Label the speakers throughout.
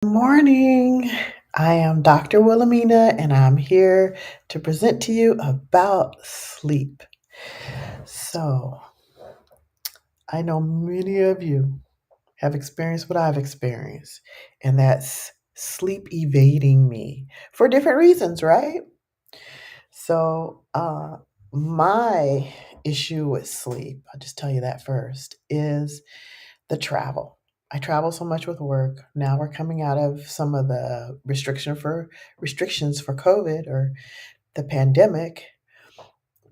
Speaker 1: Morning. I am Dr. Wilhelmina, and I'm here to present to you about sleep. So, I know many of you have experienced what I've experienced, and that's sleep evading me for different reasons, right? So, my issue with sleep, I'll just tell you that first, is the travel. I travel so much with work. Now we're coming out of some of the restrictions for COVID or the pandemic.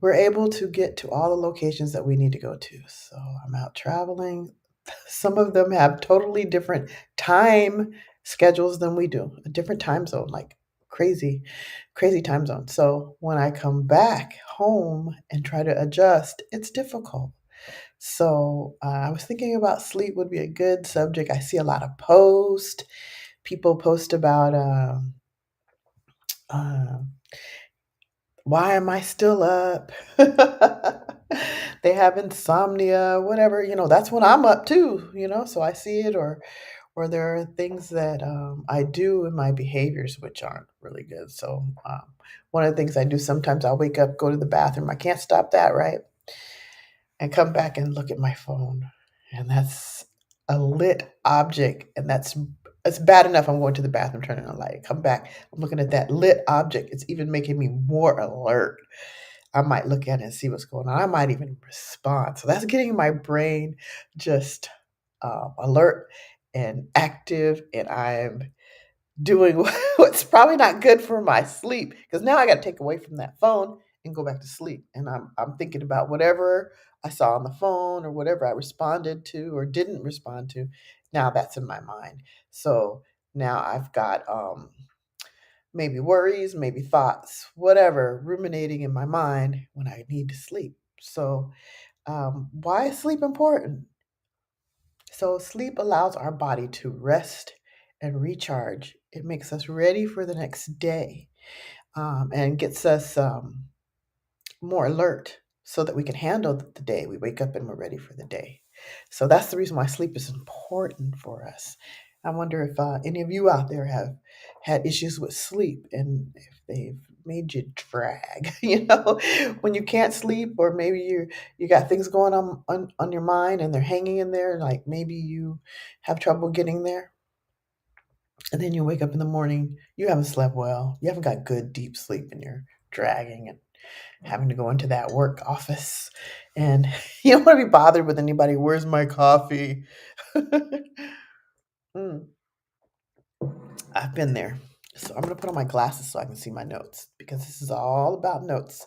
Speaker 1: We're able to get to all the locations that we need to go to. So I'm out traveling. Some of them have totally different time schedules than we do, a different time zone, like crazy, crazy time zone. So when I come back home and try to adjust, it's difficult. So, I was thinking about sleep would be a good subject. I see a lot of posts. People post about, uh, "Why am I still up?" They have insomnia, whatever, that's when I'm up too, so I see it or there are things that, I do in my behaviors which aren't really good. So, one of the things I do sometimes I'll wake up, go to the bathroom. I can't stop that, right? And come back and look at my phone, and that's a lit object, and it's bad enough I'm going to the bathroom, turning on the light, come back, I'm looking at that lit object, it's even making me more alert. I might look at it and see what's going on, I might even respond, so that's getting my brain just, alert and active, and I'm doing what's probably not good for my sleep because now I gotta take away from that phone and go back to sleep, and I'm thinking about whatever I saw on the phone or whatever I responded to or didn't respond to. Now that's in my mind. So now I've got, maybe worries, maybe thoughts, whatever, ruminating in my mind when I need to sleep. So, why is sleep important? So, sleep allows our body to rest and recharge. It makes us ready for the next day, and gets us more alert so that we can handle the day. We wake up and we're ready for the day. So, that's the reason why sleep is important for us. I wonder if any of you out there have had issues with sleep and if they've made you drag, when you can't sleep, or maybe you got things going on your mind and they're hanging in there, like maybe you have trouble getting there. And then you wake up in the morning, you haven't slept well, you haven't got good deep sleep, and you're dragging and having to go into that work office. And you don't want to be bothered with anybody. Where's my coffee? Mm, I've been there. So I'm going to put on my glasses so I can see my notes because this is all about notes.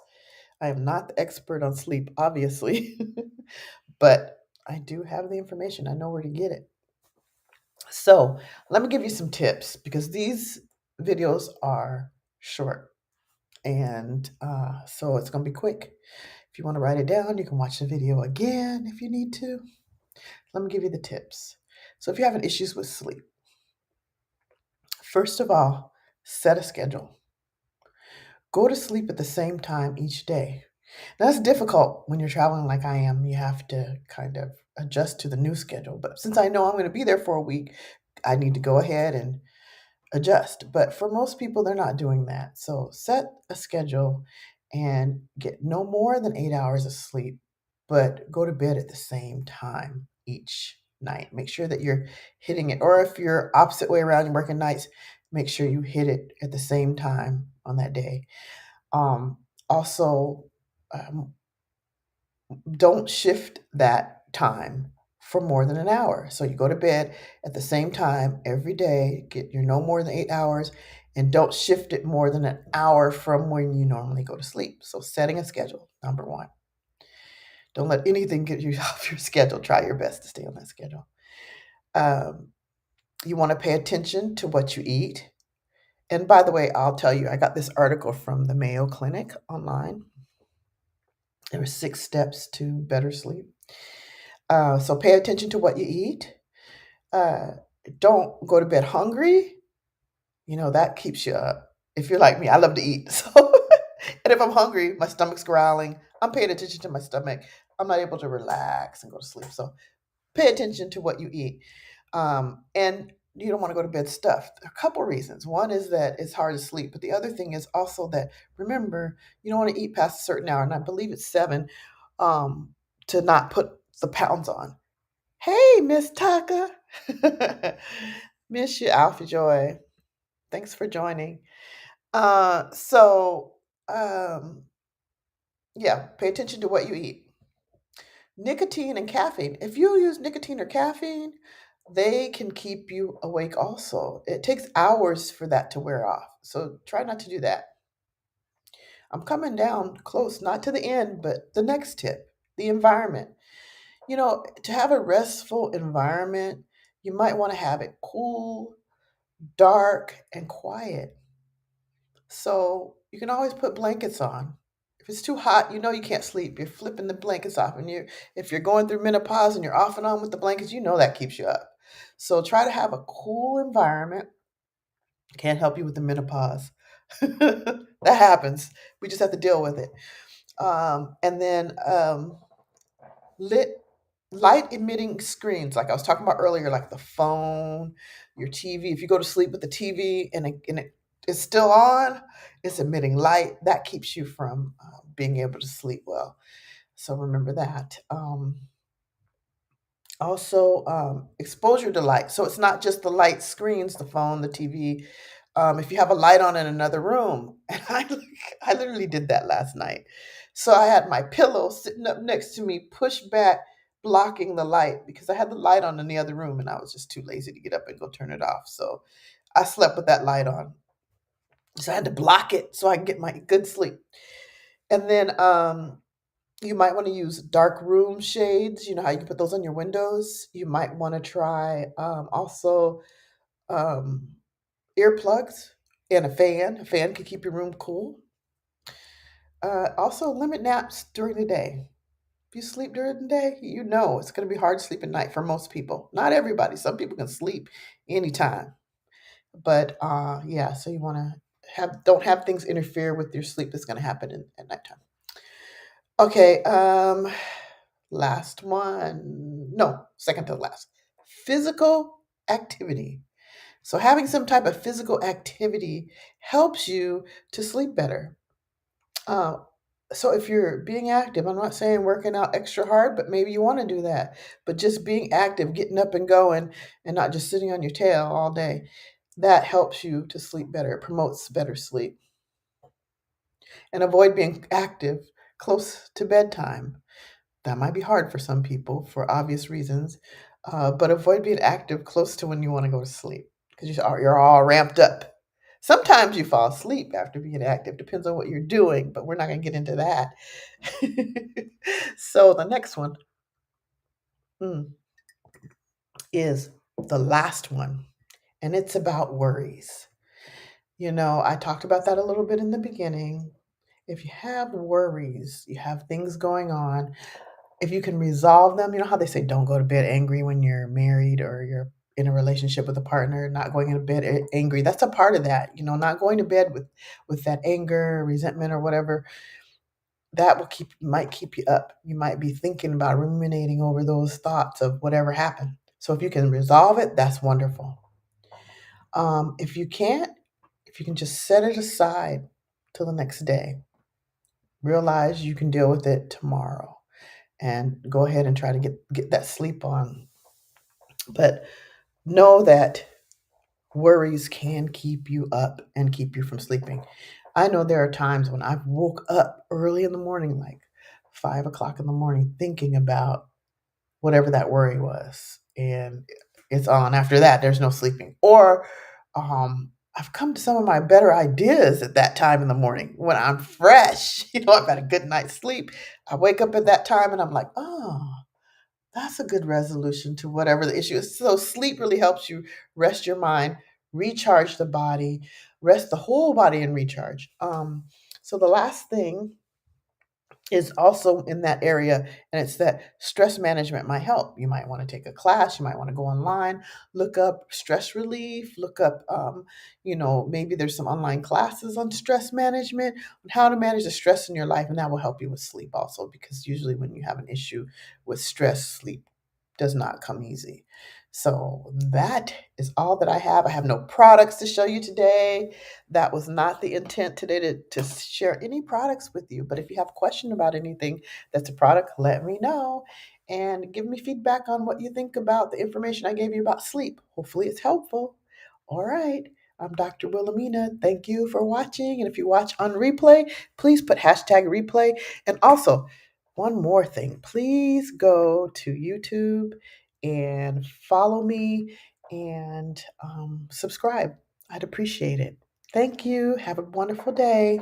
Speaker 1: I am not the expert on sleep, obviously, but I do have the information. I know where to get it. So let me give you some tips because these videos are short. And so it's going to be quick. If you want to write it down, you can watch the video again if you need to. Let me give you the tips. So if you're having issues with sleep, first of all, set a schedule. Go to sleep at the same time each day. Now, that's difficult when you're traveling like I am. You have to kind of adjust to the new schedule. But since I know I'm going to be there for a week, I need to go ahead and adjust. But for most people, they're not doing that. So set a schedule and get no more than 8 hours of sleep, but go to bed at the same time each night. Make sure that you're hitting it. Or if you're opposite way around, you're working nights, make sure you hit it at the same time on that day. Um, also, um, don't shift that time for more than an hour. So you go to bed at the same time every day, get your no more than 8 hours, and don't shift it more than an hour from when you normally go to sleep. So setting a schedule, number one. Don't let anything get you off your schedule. Try your best to stay on that schedule. Um, you want to pay attention to what you eat. And by the way, I'll tell you, I got this article from the Mayo Clinic online. There were 6 steps to better sleep. So pay attention to what you eat. Uh, don't go to bed hungry. That keeps you up. If you're like me, I love to eat. So, and if I'm hungry, my stomach's growling. I'm paying attention to my stomach. I'm not able to relax and go to sleep. So pay attention to what you eat. And you don't want to go to bed stuffed? A couple reasons. One is that it's hard to sleep, but the other thing is also that, remember, you don't want to eat past a certain hour, and I believe it's 7, um, to not put the pounds on. Hey, Miss Tucker. Miss you, Alpha Joy. Thanks for joining. So, um, yeah, pay attention to what you eat. Nicotine and caffeine. If you use nicotine or caffeine, they can keep you awake also. It takes hours for that to wear off. So try not to do that. I'm coming down close, not to the end, but the next tip, the environment. To have a restful environment, you might want to have it cool, dark, and quiet. So you can always put blankets on. If it's too hot, you can't sleep. You're flipping the blankets off, and if you're going through menopause and you're off and on with the blankets, that keeps you up. So try to have a cool environment. Can't help you with the menopause. That happens. We just have to deal with it. And then lit light emitting screens, like I was talking about earlier, like the phone, your TV. If you go to sleep with the TV and it is still on, it's emitting light. That keeps you from being able to sleep well. So remember that. Also, exposure to light. So it's not just the light screens, the phone, the TV. If you have a light on in another room, and I literally did that last night. So I had my pillow sitting up next to me, pushed back, blocking the light because I had the light on in the other room, and I was just too lazy to get up and go turn it off. So I slept with that light on. So I had to block it so I can get my good sleep. And then you might want to use dark room shades. You know how you can put those on your windows? You might want to try also um, earplugs and a fan. A fan can keep your room cool. Also, limit naps during the day. If you sleep during the day, it's going to be hard to sleep at night for most people. Not everybody. Some people can sleep anytime. But yeah, so you want to don't have things interfere with your sleep that's going to happen at nighttime. Okay, last one. No, second to last. Physical activity. So having some type of physical activity helps you to sleep better. Uh, so if you're being active, I'm not saying working out extra hard, but maybe you want to do that. But just being active, getting up and going, and not just sitting on your tail all day, that helps you to sleep better. It promotes better sleep. And avoid being active close to bedtime. That might be hard for some people for obvious reasons, but avoid being active close to when you want to go to sleep because you're all ramped up. Sometimes you fall asleep after being active, depends on what you're doing, but we're not going to get into that. So the next one mm, is the last one, and it's about worries. I talked about that a little bit in the beginning. If you have worries, you have things going on, if you can resolve them, you know how they say don't go to bed angry when you're married or you're in a relationship with a partner, not going to bed angry. That's a part of that, not going to bed with that anger, resentment or whatever. That might keep you up. You might be thinking about ruminating over those thoughts of whatever happened. So if you can resolve it, that's wonderful. If you can't, if you can just set it aside till the next day, realize you can deal with it tomorrow and go ahead and try to get that sleep on. But know that worries can keep you up and keep you from sleeping. I know there are times when I've woke up early in the morning, like 5 o'clock in the morning, thinking about whatever that worry was. And it's on. After that, there's no sleeping. Or I've come to some of my better ideas at that time in the morning when I'm fresh. I've had a good night's sleep. I wake up at that time and I'm like, oh, that's a good resolution to whatever the issue is. So sleep really helps you rest your mind, recharge the body, rest the whole body and recharge. So the last thing is also in that area, and it's that stress management might help. You might want to take a class, you might want to go online, look up stress relief, look up, maybe there's some online classes on stress management, on how to manage the stress in your life, and that will help you with sleep also, because usually when you have an issue with stress, sleep does not come easy. So that is all that I have. I have no products to show you today. That was not the intent today to share any products with you. But if you have a question about anything that's a product, let me know and give me feedback on what you think about the information I gave you about sleep. Hopefully it's helpful. All right. I'm Dr. Wilhelmina. Thank you for watching. And if you watch on replay, please put hashtag replay. And also, one more thing, please go to YouTube and follow me and subscribe. I'd appreciate it. Thank you. Have a wonderful day.